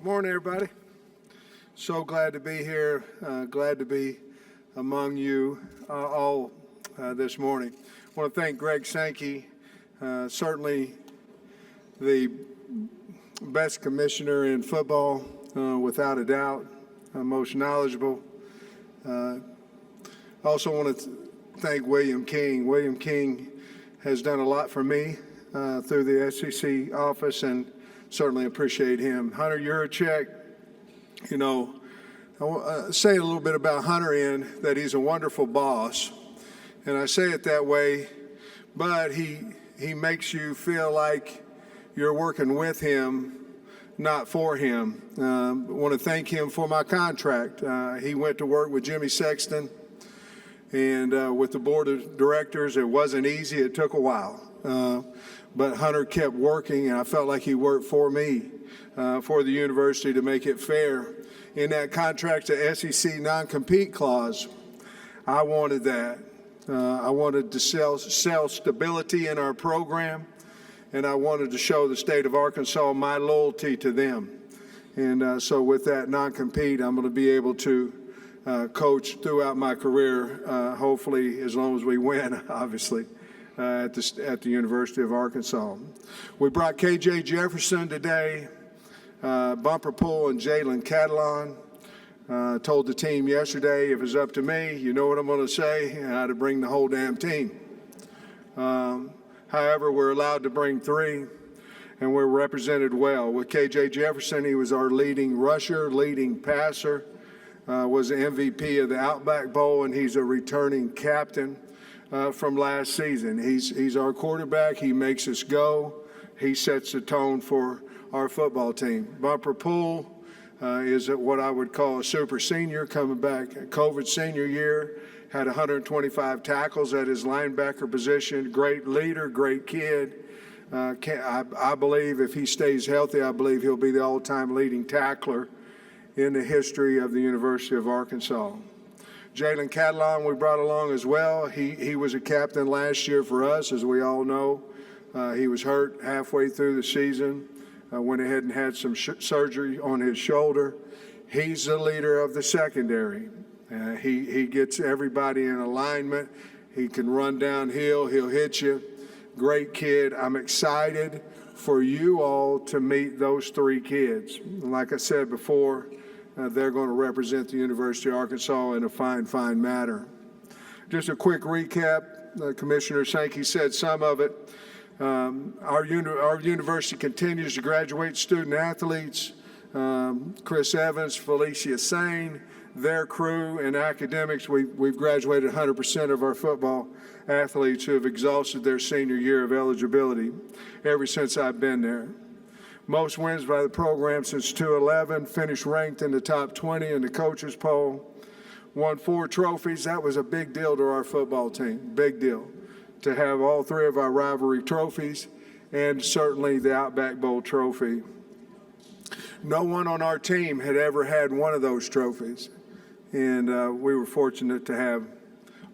Morning, everybody. So glad to be here. Glad to be among you all this morning. I want to thank Greg Sankey, certainly the best commissioner in football, without a doubt, most knowledgeable. Also want to thank William King. William King has done a lot for me through the SEC office, and certainly appreciate him. Hunter Yurachek, you know, I want to say a little bit about Hunter in that he's a wonderful boss. And I say it that way, but he makes you feel like you're working with him, not for him. I want to thank him for my contract. He went to work with Jimmy Sexton and with the board of directors. It wasn't easy. It took a while. But Hunter kept working, and I felt like he worked for me, for the university to make it fair. In that contract, the SEC non-compete clause, I wanted that. I wanted to sell stability in our program, and I wanted to show the state of Arkansas my loyalty to them. And so with that non-compete, I'm going to be able to coach throughout my career, hopefully as long as we win, obviously. At the University of Arkansas. We brought KJ Jefferson today, Bumper Pool and Jaylen Catalon. Told the team yesterday, if it's up to me, you know what I'm going to say, I had to bring the whole damn team. However, we're allowed to bring three, and we're represented well. With KJ Jefferson, he was our leading rusher, leading passer, was the MVP of the Outback Bowl, and he's a returning captain from last season. He's our quarterback. He makes us go. He sets the tone for our football team. Bumper Pool is what I would call a super senior, coming back COVID senior year, had 125 tackles at his linebacker position. Great leader, great kid. I believe if he stays healthy, I believe he'll be the all-time leading tackler in the history of the University of Arkansas. Jaylen Catalon we brought along as well. He was a captain last year for us, as we all know. He was hurt halfway through the season, went ahead and had some surgery on his shoulder. He's the leader of the secondary. He gets everybody in alignment. He can run downhill. He'll hit you. Great kid. I'm excited for you all to meet those three kids. Like I said before, they're going to represent the University of Arkansas in a fine manner. Just a quick recap. Commissioner Sankey said some of it. Our university continues to graduate student athletes. Chris Evans, Felicia Sane, their crew in academics. We've graduated 100% of our football athletes who have exhausted their senior year of eligibility ever since I've been there. Most wins by the program since 2011, finished ranked in the top 20 in the coaches poll, won 4 trophies. That was a big deal to our football team, big deal, to have all 3 of our rivalry trophies and certainly the Outback Bowl trophy. No one on our team had ever had one of those trophies, and we were fortunate to have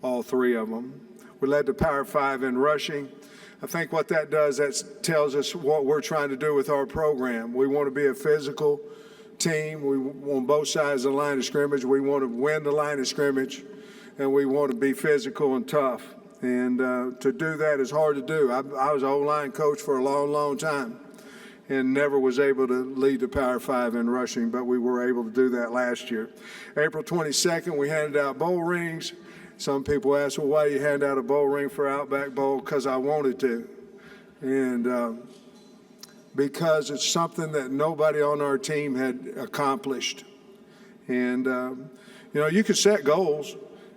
all 3 of them. We led the Power 5 in rushing. I think what that does, that tells us what we're trying to do with our program. We want to be a physical team. We on both sides of the line of scrimmage. We want to win the line of scrimmage, and we want to be physical and tough. And to do that is hard to do. I was an O-line coach for a long time and never was able to lead the Power 5 in rushing, but we were able to do that last year. April 22nd, we handed out bowl rings. Some people ask, well, why you hand out a bowl ring for Outback Bowl? Because I wanted to. And because it's something that nobody on our team had accomplished. And, you know, you can set goals,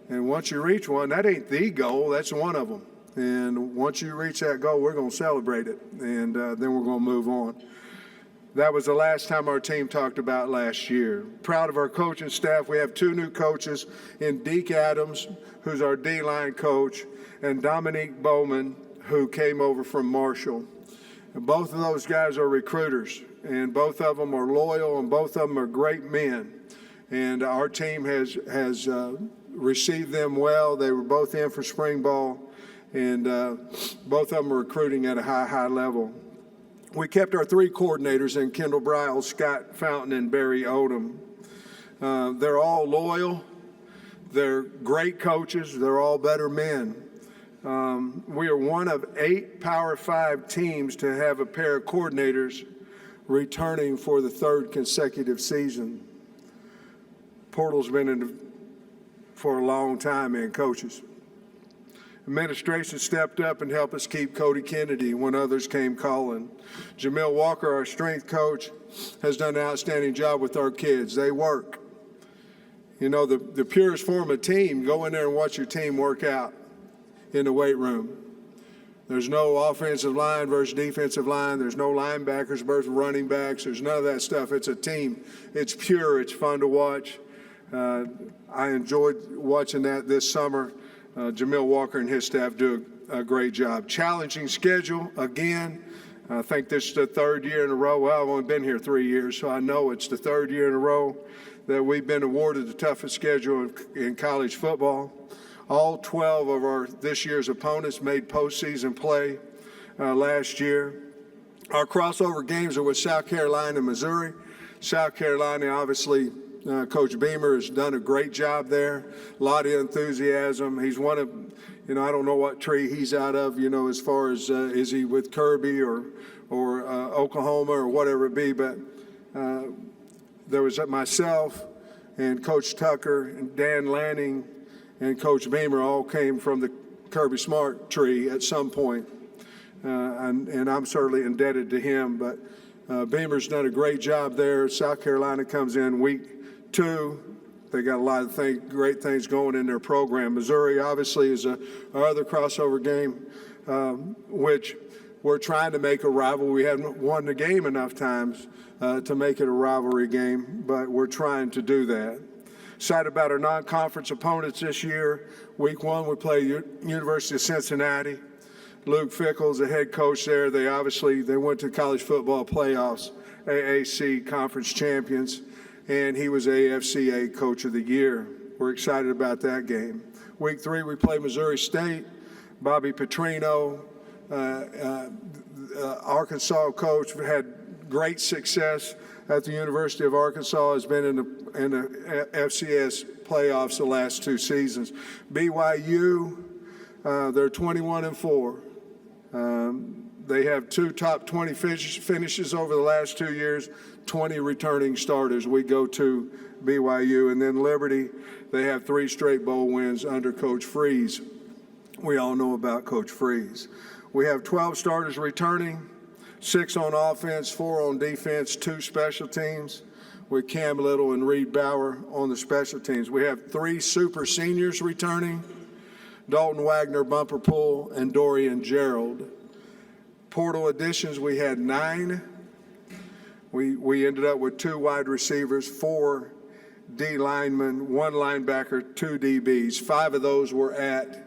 and once you reach one, that ain't the goal, that's one of them. And once you reach that goal, we're going to celebrate it, and then we're going to move on. That was the last time our team talked about last year. Proud of our coaching staff. We have 2 new coaches in Deke Adams, who's our D-line coach, and Dominique Bowman, who came over from Marshall. And both of those guys are recruiters, and both of them are loyal, and both of them are great men. And our team has received them well. They were both in for spring ball, and both of them are recruiting at a high level. We kept our three coordinators in Kendall Bryles, Scott Fountain, and Barry Odom. They're all loyal. They're great coaches. They're all better men. We are one of 8 Power 5 teams to have a pair of coordinators returning for the 3rd consecutive season. Portal's been in for a long time in coaches. Administration stepped up and helped us keep Cody Kennedy when others came calling. Jamil Walker, our strength coach, has done an outstanding job with our kids. They work. You know, the purest form of team, go in there and watch your team work out in the weight room. There's no offensive line versus defensive line. There's no linebackers versus running backs. There's none of that stuff. It's a team. It's pure. It's fun to watch. I enjoyed watching that this summer. Jamil Walker and his staff do a great job. Challenging schedule, again. I think this is the 3rd year in a row. Well, I've only been here 3 years, so I know it's the 3rd year in a row that we've been awarded the toughest schedule in college football. All 12 of this year's opponents made postseason play last year. Our crossover games are with South Carolina and Missouri. South Carolina, obviously, Coach Beamer has done a great job there. A lot of enthusiasm. He's one of, I don't know what tree he's out of, as far as is he with Kirby or Oklahoma or whatever it be. But there was myself and Coach Tucker and Dan Lanning and Coach Beamer all came from the Kirby Smart tree at some point. And I'm certainly indebted to him. But Beamer's done a great job there. South Carolina comes in week 2. They got a lot of great things going in their program. Missouri, obviously, is our other crossover game, which we're trying to make a rival. We haven't won the game enough times to make it a rivalry game, but we're trying to do that. Excited about our non-conference opponents this year. Week 1, we play University of Cincinnati. Luke Fickle's the head coach there. They went to college football playoffs, AAC conference champions, and he was AFCA Coach of the Year. We're excited about that game. Week 3, we play Missouri State. Bobby Petrino, Arkansas coach, had great success at the University of Arkansas, has been in the FCS playoffs the last 2 seasons. BYU, they're 21-4. They have 2 top 20 finishes over the last 2 years, 20 returning starters. We go to BYU. And then Liberty, they have 3 straight bowl wins under Coach Freeze. We all know about Coach Freeze. We have 12 starters returning, 6 on offense, 4 on defense, 2 special teams with Cam Little and Reed Bauer on the special teams. We have 3 super seniors returning, Dalton Wagner, Bumper Pool, and Dorian Gerald. Portal additions, we had 9. We ended up with 2 wide receivers, 4 D linemen, 1 linebacker, 2 DBs. 5 of those were at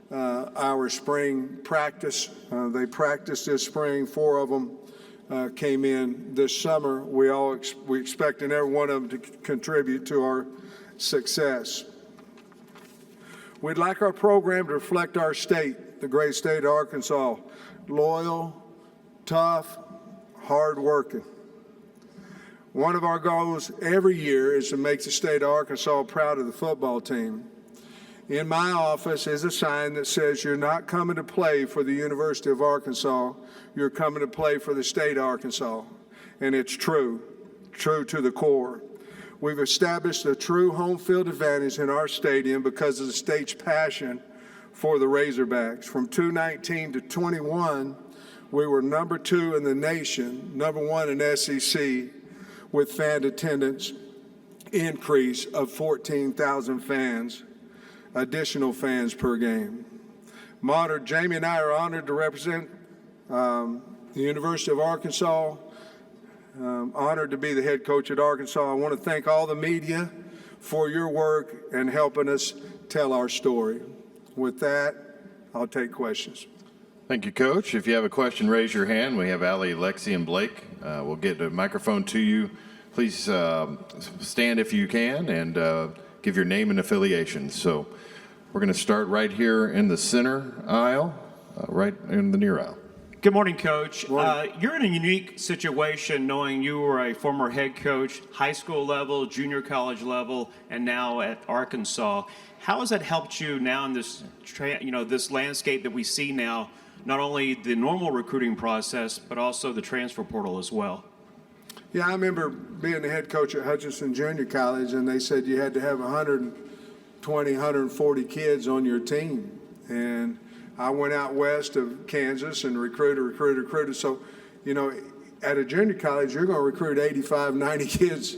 our spring practice. They practiced this spring. 4 of them came in this summer. We expecting every one of them to contribute to our success. We'd like our program to reflect our state, the great state of Arkansas. Loyal, tough, hard-working. One of our goals every year is to make the state of Arkansas proud of the football team. In my office is a sign that says you're not coming to play for the University of Arkansas, you're coming to play for the state of Arkansas. And it's true to the core. We've established a true home field advantage in our stadium because of the state's passion for the Razorbacks. From 2019 to 21, we were number 2 in the nation, number 1 in SEC, with fan attendance increase of 14,000 fans, additional fans per game. Jamie and I are honored to represent the University of Arkansas. Honored to be the head coach at Arkansas. I want to thank all the media for your work and helping us tell our story. With that, I'll take questions. Thank you, Coach. If you have a question, raise your hand. We have Allie, Lexi, and Blake. We'll get the microphone to you. Please stand if you can and give your name and affiliation. So we're going to start right here in the center aisle, right in the near aisle. Good morning, Coach. Morning. You're in a unique situation knowing you were a former head coach, high school level, junior college level, and now at Arkansas. How has that helped you now in this, this landscape that we see now, not only the normal recruiting process, but also the transfer portal as well? Yeah, I remember being the head coach at Hutchinson Junior College, and they said you had to have 120, 140 kids on your team. And I went out west of Kansas and recruited. So, at a junior college, you're going to recruit 85, 90 kids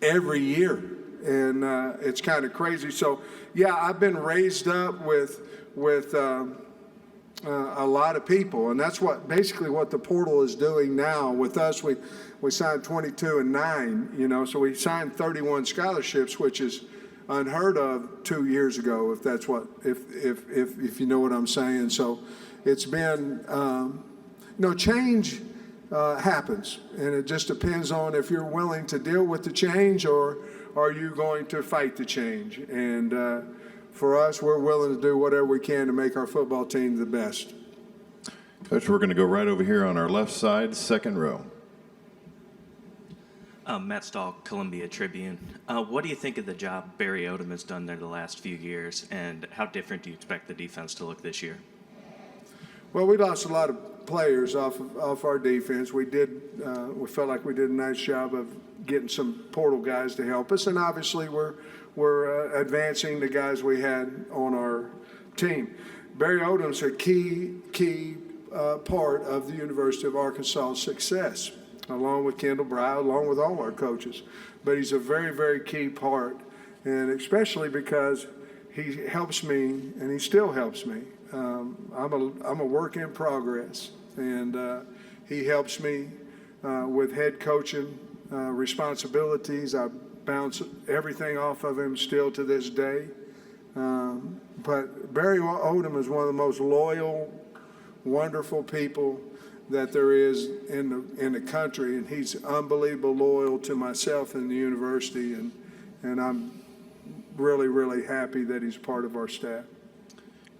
every year. And it's kind of crazy. So, yeah, I've been raised up with a lot of people. And that's basically what the portal is doing now. With us, we signed 22 and 9, so we signed 31 scholarships, which is unheard of 2 years ago, if you know what I'm saying. So it's been, change happens, and it just depends on if you're willing to deal with the change or are you going to fight the change. And for us, we're willing to do whatever we can to make our football team the best. Coach, we're going to go right over here on our left side, second row. Matt Stahl, Columbia Tribune. What do you think of the job Barry Odom has done there the last few years, and how different do you expect the defense to look this year? Well, we lost a lot of players off our defense. We felt like we did a nice job of getting some portal guys to help us, and obviously we're advancing the guys we had on our team. Barry Odom's a key part of the University of Arkansas' success, along with Kendall Brow, along with all our coaches. But he's a very, very key part, and especially because he helps me, and he still helps me. I'm a work in progress, and he helps me with head coaching responsibilities. I bounce everything off of him still to this day. But Barry Odom is one of the most loyal, wonderful people that there is in the country, and he's unbelievable loyal to myself and the university, and I'm really, really happy that he's part of our staff.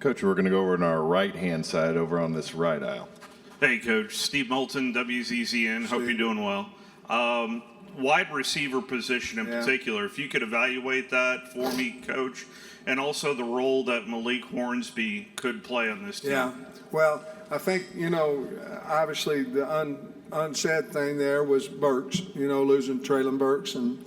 Coach, we're going to go over on our right-hand side over on this right aisle. Hey, Coach. Steve Moulton, WZZN. Hope you're doing well. Wide receiver position in particular, if you could evaluate that for me, Coach, and also the role that Malik Hornsby could play on this team. Yeah, well, I think, obviously the unsaid thing there was Burks, losing Traylon Burks. And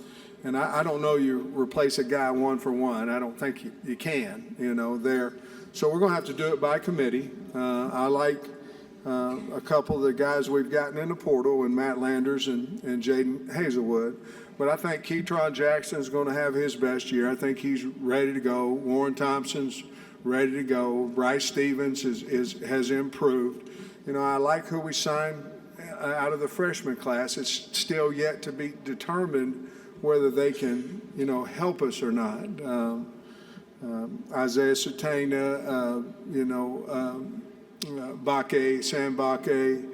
I don't know you replace a guy one for one. I don't think you can, there. So we're going to have to do it by committee. I like a couple of the guys we've gotten in the portal, and Matt Landers and Jaden Hazelwood. But I think Keytron Jackson's going to have his best year. I think he's ready to go. Warren Thompson's ready to go. Bryce Stevens has improved. I like who we signed out of the freshman class. It's still yet to be determined whether they can, help us or not. Isaiah Satana, Sam Bakke,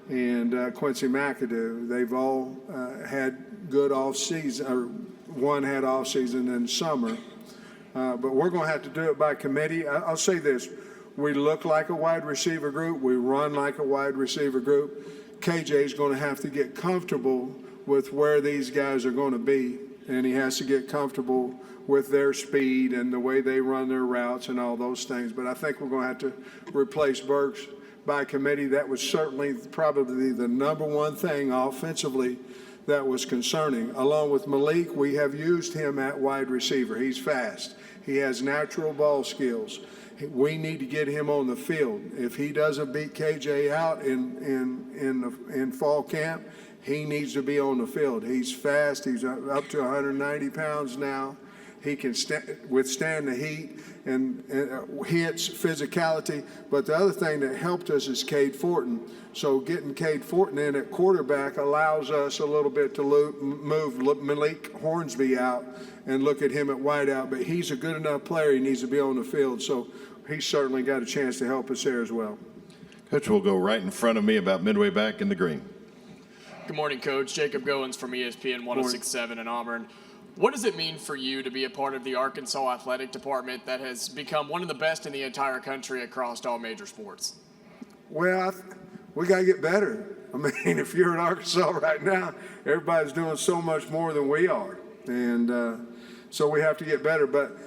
and Quincy McAdoo. They've all had good off season, or one had off season in summer. But we're going to have to do it by committee. I'll say this. We look like a wide receiver group. We run like a wide receiver group. KJ's going to have to get comfortable with where these guys are going to be, and he has to get comfortable with their speed and the way they run their routes and all those things. But I think we're going to have to replace Burks by committee. That was certainly probably the number one thing offensively that was concerning. Along with Malik, we have used him at wide receiver. He's fast. He has natural ball skills. We need to get him on the field. If he doesn't beat KJ out in fall camp, he needs to be on the field. He's fast. He's up to 190 pounds now. He can withstand the heat and hits, physicality. But the other thing that helped us is Cade Fortin. So getting Cade Fortin in at quarterback allows us a little bit to move Malik Hornsby out and look at him at wideout. But he's a good enough player. He needs to be on the field. So he's certainly got a chance to help us there as well. Coach will go right in front of me about midway back in the green. Good morning, Coach. Jacob Goins from ESPN 106.7 in Auburn. What does it mean for you to be a part of the Arkansas athletic department that has become one of the best in the entire country across all major sports? Well, we got to get better. I mean, if you're in Arkansas right now, everybody's doing so much more than we are. And so we have to get better. But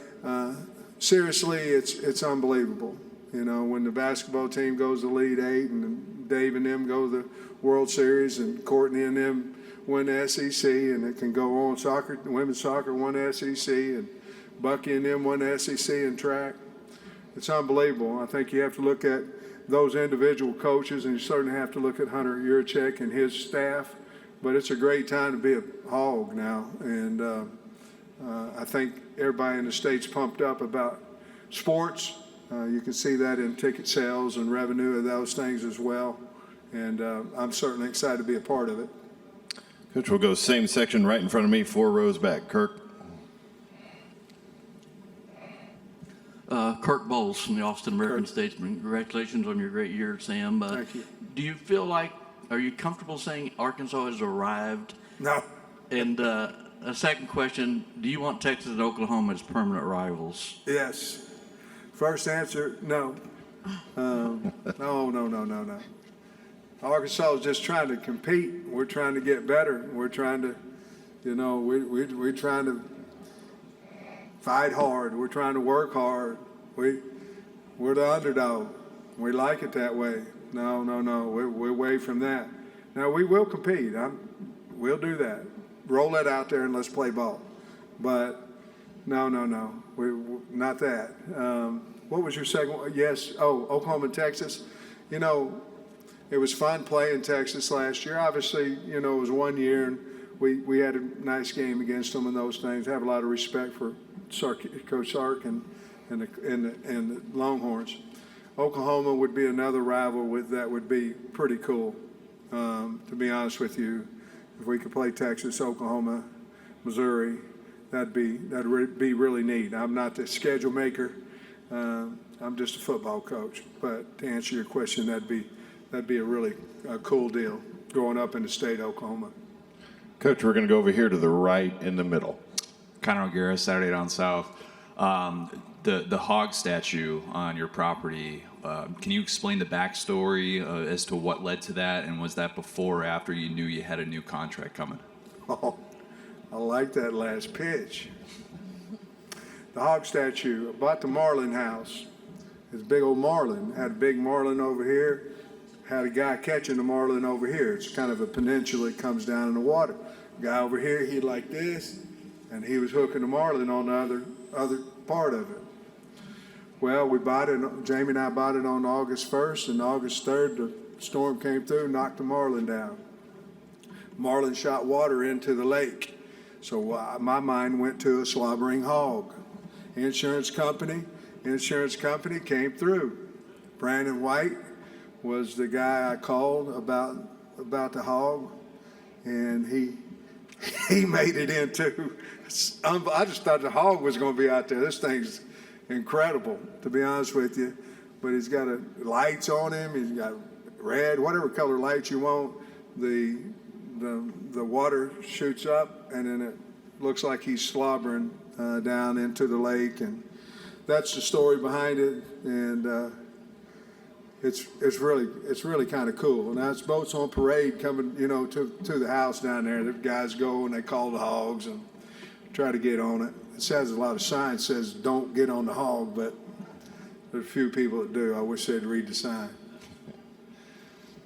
seriously, it's unbelievable. You know, when the basketball team goes to Elite Eight and Dave and them go to the World Series and Courtney and them win the SEC, and it can go on. Soccer, women's soccer won the SEC, and Bucky and them won the SEC in track. It's unbelievable. I think you have to look at those individual coaches, and you certainly have to look at Hunter Yurchek and his staff. But it's a great time to be a Hog now, and I think everybody in the state's pumped up about sports. You can see that in ticket sales and revenue of those things as well. And I'm certainly excited to be a part of it. Coach, we'll go same section right in front of me, 4 rows back. Kirk. Kirk Bowles from the Austin American Statesman. Congratulations on your great year, Sam. Thank you. Do you feel like, are you comfortable saying Arkansas has arrived? No. And a second question, do you want Texas and Oklahoma as permanent rivals? Yes. First answer, no. No. Arkansas is just trying to compete. We're trying to get better. We're trying to, we're trying to fight hard. We're trying to work hard. We're the underdog. We like it that way. No. We're away from that. Now, we will compete. We'll do that. Roll it out there and let's play ball. But no. We're not that. What was your second one? Yes. Oh, Oklahoma and Texas. You know, it was fun playing Texas last year. Obviously, it was 1 year, and we had a nice game against them and those things. I have a lot of respect for Coach Sark and the Longhorns. Oklahoma would be another rival that would be pretty cool. To be honest with you, if we could play Texas, Oklahoma, Missouri, that'd be really neat. I'm not the schedule maker. I'm just a football coach. But to answer your question, that'd be a really cool deal growing up in the state of Oklahoma. Coach, we're going to go over here to the right in the middle. Connor O'Gara, Saturday Down South. The hog statue on your property, can you explain the backstory as to what led to that, and was that before or after you knew you had a new contract coming? Oh, I like that last pitch. The hog statue, I bought the Marlin house. It's a big old Marlin. Had a big Marlin over here. Had a guy catching the Marlin over here. It's kind of a peninsula. It comes down in the water. Guy over here, he like this, and he was hooking the Marlin on the other part of it. Well, we bought it. Jamie and I bought it on August 1st, and August 3rd, the storm came through, knocked the Marlin down. Marlin shot water into the lake. So my mind went to a slobbering hog. Insurance company came through. Brandon White was the guy I called about the hog, and he made it into. I just thought the hog was going to be out there. This thing's incredible, to be honest with you. But he's got lights on him. He's got red, whatever color lights you want. The water shoots up, and then it looks like he's slobbering down into the lake, and that's the story behind it. And it's really kind of cool. Now it's boats on parade coming, to the house down there. The guys go and they call the hogs and try to get on it. It says a lot of signs says don't get on the hog, but there's a few people that do. I wish they'd read the sign.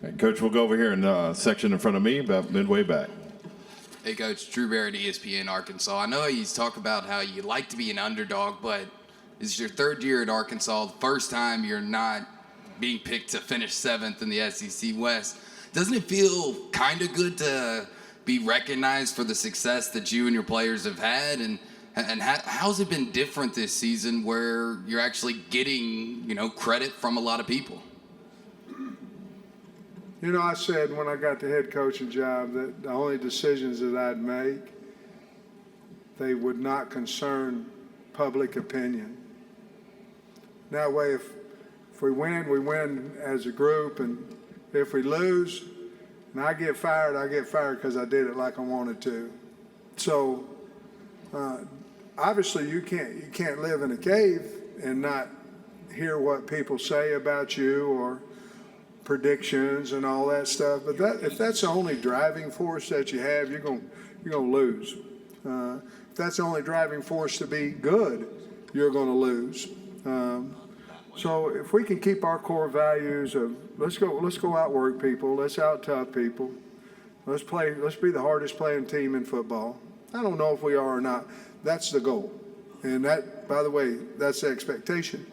Right, Coach, we'll go over here in the section in front of me, about midway back. Hey, Coach. Drew Barrett, ESPN Arkansas. I know you talk about how you like to be an underdog, but it's your third year at Arkansas, the first time you're not being picked to finish 7th in the SEC West. Doesn't it feel kind of good to be recognized for the success that you and your players have had? And how's it been different this season where you're actually getting, credit from a lot of people? I said when I got the head coaching job that the only decisions that I'd make, they would not concern public opinion. That way, if we win as a group, and if we lose, and I get fired because I did it like I wanted to. So obviously you can't live in a cave and not hear what people say about you or predictions and all that stuff. But if that's the only driving force that you have, you're gonna lose. If that's the only driving force to be good, you're going to lose. So if we can keep our core values of let's go outwork people, let's out tough people, let's be the hardest playing team in football. I don't know if we are or not. That's the goal, and that, by the way, that's the expectation.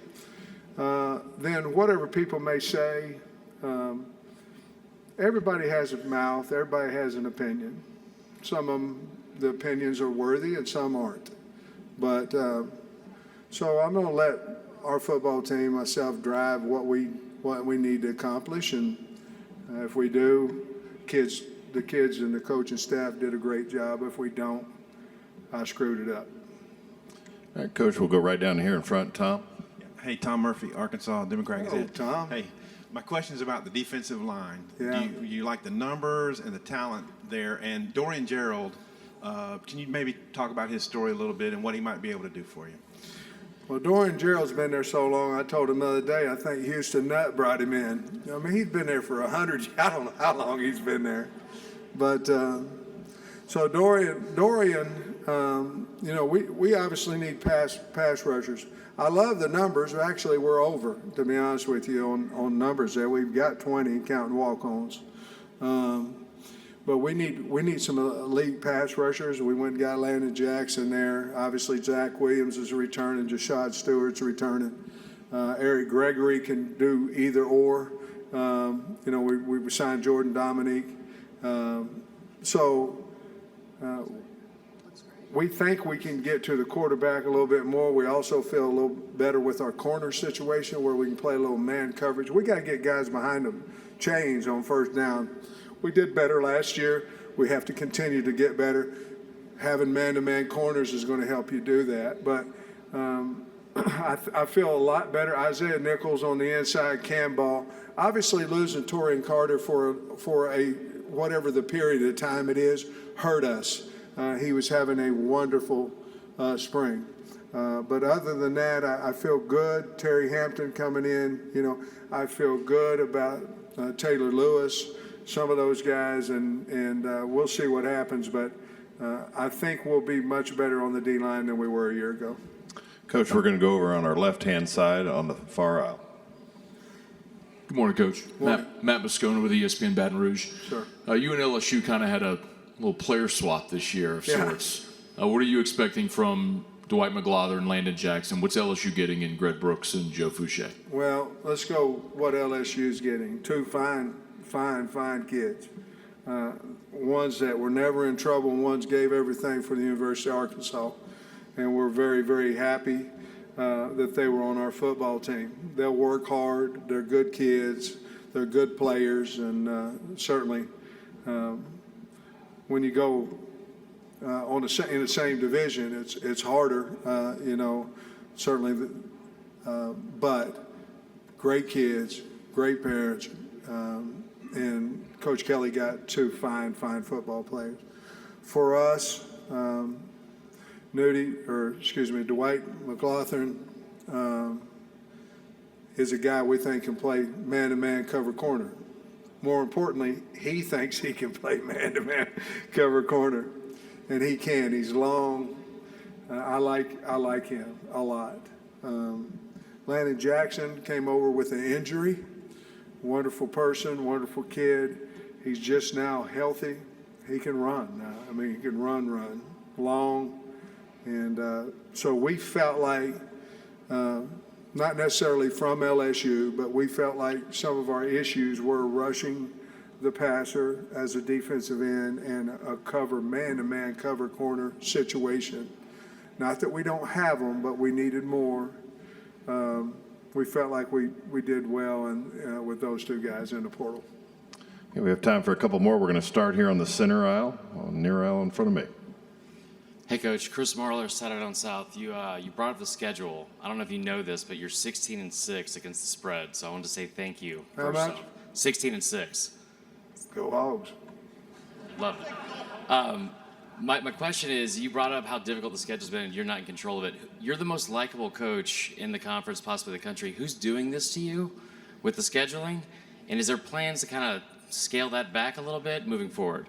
Then whatever people may say, everybody has a mouth, everybody has an opinion. Some of them, the opinions are worthy and some aren't. But so I'm going to let our football team, myself, drive what we need to accomplish. And if we do, the kids and the coaching staff did a great job. If we don't, I screwed it up. All right, Coach, we'll go right down here in front. Tom? Hey, Tom Murphy, Arkansas Democrat Hello, Gazette. Tom. Hey, my question is about the defensive line. Yeah. You like the numbers and the talent there. And Dorian Gerald, can you maybe talk about his story a little bit and what he might be able to do for you? Well, Dorian Gerald's been there so long, I told him the other day, I think Houston Nutt brought him in. I mean, he's been there for 100, I don't know how long he's been there. But, so Dorian, we obviously need pass rushers. I love the numbers. Actually, we're over, to be honest with you, on numbers there. We've got 20, counting walk-ons. But we need some elite pass rushers. We went and got Landon Jackson there. Obviously, Zach Williams is returning. Jashad Stewart's returning. Eric Gregory can do either or. We signed Jordan Dominique. We think we can get to the quarterback a little bit more. We also feel a little better with our corner situation where we can play a little man coverage. We got to get guys behind the chains on first down. We did better last year. We have to continue to get better. Having man-to-man corners is going to help you do that. But I feel a lot better. Isaiah Nichols on the inside, Cam Ball. Obviously, losing Torian Carter for a whatever the period of time it is hurt us. He was having a wonderful spring. But other than that, I feel good. Terry Hampton coming in, I feel good about Taylor Lewis, some of those guys, and we'll see what happens. But I think we'll be much better on the D-line than we were a year ago. Coach, we're going to go over on our left-hand side on the far aisle. Good morning, Coach. Morning. Matt Moscona with ESPN Baton Rouge. Sure. You and LSU kind of had a little player swap this year of Yeah. sorts. What are you expecting from Dwight Mclaughlin and Landon Jackson? What's LSU getting in Greg Brooks and Joe Fouché? Well, let's go what LSU's getting. Two fine kids. Ones that were never in trouble, and ones gave everything for the University of Arkansas. And we're very, very happy that they were on our football team. They'll work hard. They're good kids. They're good players. And certainly when you go in the same division, it's harder, certainly. But great kids, great parents, and Coach Kelly got two fine football players. For us, Dwight McLaughlin is a guy we think can play man-to-man cover corner. More importantly, he thinks he can play man-to-man cover corner, and he can. He's long. I like him a lot. Landon Jackson came over with an injury. Wonderful person, wonderful kid. He's just now healthy. He can run. He can run long. And so we felt like, not necessarily from LSU, but we felt like some of our issues were rushing the passer as a defensive end and a man-to-man cover corner situation. Not that we don't have them, but we needed more. We felt like we did well with those two guys in the portal. Okay, we have time for a couple more. We're going to start here on the center aisle, near aisle in front of me. Hey, Coach. Chris Marler, Saturday on South. You brought up the schedule. I don't know if you know this, but you're 16-6 against the spread. So I wanted to say thank you. How much? 16-6. Go Hogs. Love it. My question is, you brought up how difficult the schedule's been and you're not in control of it. You're the most likable coach in the conference, possibly the country. Who's doing this to you with the scheduling? And is there plans to kind of scale that back a little bit moving forward?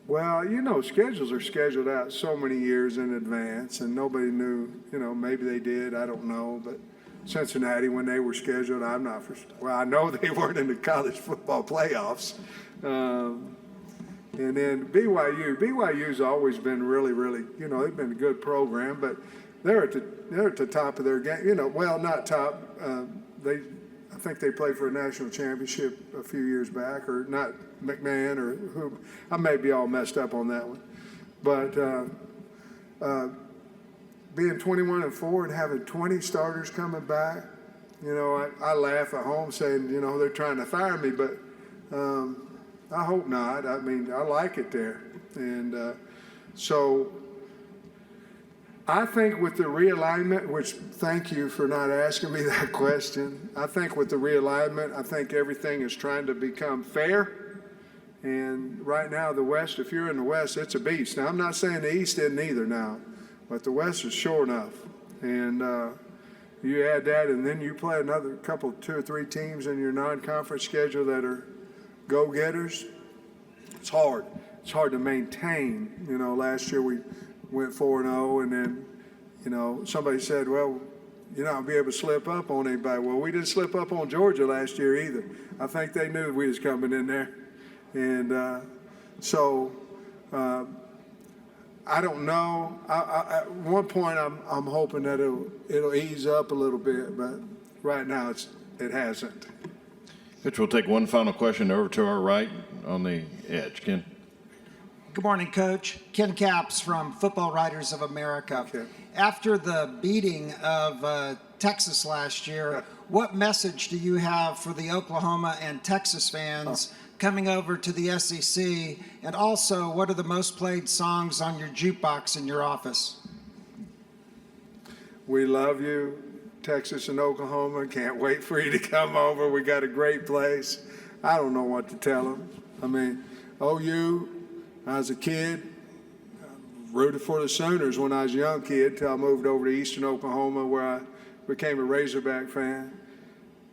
Well, schedules are scheduled out so many years in advance, and nobody knew, maybe they did, I don't know. But Cincinnati, when they were scheduled, I know they weren't in the college football playoffs. And then BYU's always been really, really, they've been a good program, but they're at the top of their game. Well, not top. I think they played for a national championship a few years back, or not McMahon or who. I may be all messed up on that one, but being 21-4 and having 20 starters coming back, I laugh at home saying, they're trying to fire me, but I hope not. I mean, I like it there, and so. I think with the realignment, which thank you for not asking me that question. I think with the realignment, I think everything is trying to become fair. And right now, the West, if you're in the West, it's a beast. Now, I'm not saying the East isn't either now, but the West is sure enough. And you add that, and then you play another couple, 2 or 3 teams in your non-conference schedule that are go-getters. It's hard. It's hard to maintain. Last year we went 4-0, and then, somebody said, well, you're not going to be able to slip up on anybody. Well, we didn't slip up on Georgia last year either. I think they knew we was coming in there. And so I don't know. At one point, I'm hoping that it'll ease up a little bit, but right now it hasn't. Coach, we'll take one final question over to our right on the edge. Ken. Good morning, Coach. Ken Capps from Football Writers of America. Okay. After the beating of Texas last year, what message do you have for the Oklahoma and Texas fans coming over to the SEC? And also, what are the most played songs on your jukebox in your office? We love you, Texas and Oklahoma. Can't wait for you to come over. We got a great place. I don't know what to tell them. I mean, OU, I was a kid, rooted for the Sooners when I was a young kid till I moved over to eastern Oklahoma where I became a Razorback fan.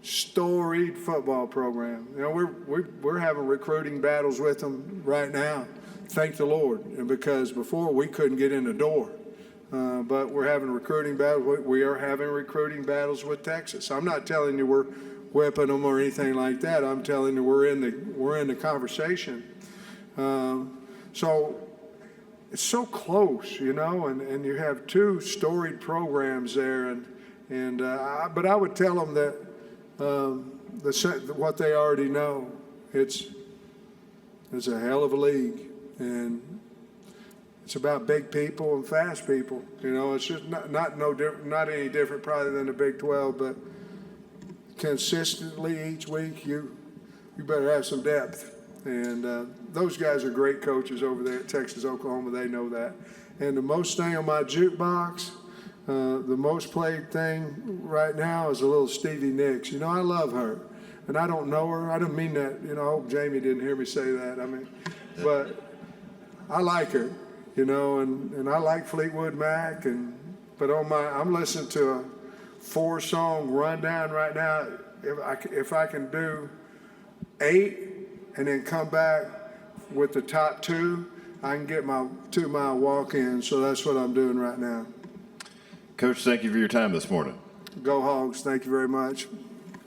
Storied football program. We're having recruiting battles with them right now. Thank the Lord. And because before we couldn't get in the door. But we're having recruiting battles. We are having recruiting battles with Texas. I'm not telling you we're whipping them or anything like that. I'm telling you we're in the conversation. So it's so close, and you have 2 storied programs there, but I would tell them that what they already know, it's a hell of a league, and it's about big people and fast people. It's just not any different probably than the Big 12, but consistently each week you better have some depth. And those guys are great coaches over there at Texas, Oklahoma. They know that. And the most thing on my jukebox, the most played thing right now is a little Stevie Nicks. I love her. And I don't know her. I don't mean that. I hope Jamie didn't hear me say that. But I like her, and I like Fleetwood Mac. But I'm listening to a 4-song rundown right now. If I can do 8, and then come back with the top 2, I can get my 2-mile walk in. So that's what I'm doing right now. Coach, thank you for your time this morning. Go Hogs. Thank you very much.